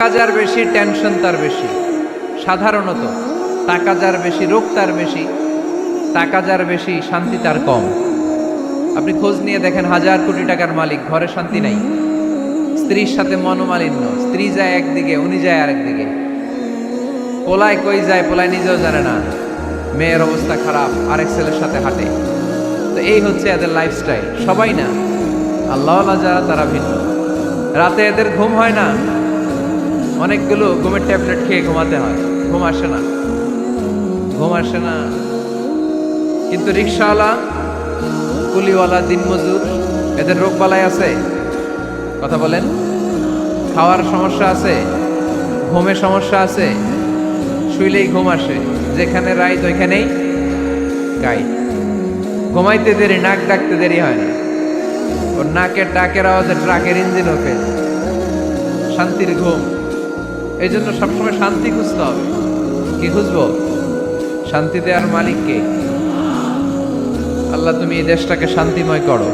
টাকা যার বেশি টেনশন তার বেশি। সাধারণত টাকা যার বেশি রোগ তার বেশি, টাকা যার বেশি শান্তি তার কম। আপনি খোঁজ নিয়ে দেখেন, হাজার কোটি টাকার মালিক, ঘরে শান্তি নাই, স্ত্রীর সাথে মনোমালিন্য, স্ত্রী যায় একদিকে, উনি যায় আরেকদিকে, পোলায় কই যায় পোলায় নিজেও জানে না, মেয়ের অবস্থা খারাপ, আরেক ছেলের সাথে হাঁটে। তো এই হচ্ছে এদের লাইফস্টাইল। সবাই না, আল্লাহওয়ালা যারা তারা ভিন্ন। রাতে এদের ঘুম হয় না, অনেকগুলো ঘুমের ট্যাবলেট খেয়ে ঘুমাতে হয়, ঘুম আসে না, ঘুম আসে না। কিন্তু রিক্সাওয়ালা, কুলিওয়ালা, দিনমজুর, এদের রোগ বালাই আছে? কথা বলেন। খাওয়ার সমস্যা আছে, ঘুমের সমস্যা আছে, শুইলেই ঘুম আসে, যেখানে রাইত ওইখানেই গাইড। ঘুমাইতে দেরি, নাক ডাকতে দেরি হয় না, ওর নাকের ডাকের আওয়াজে ট্রাকের ইঞ্জিন ওঠে। শান্তির ঘুম। এই জন্য সবসময় শান্তি খুঁজতে হবে। কি খুঁজবো? শান্তি দেওয়ার মালিককে। আল্লাহ তুমি এই দেশটাকে শান্তিময় করো।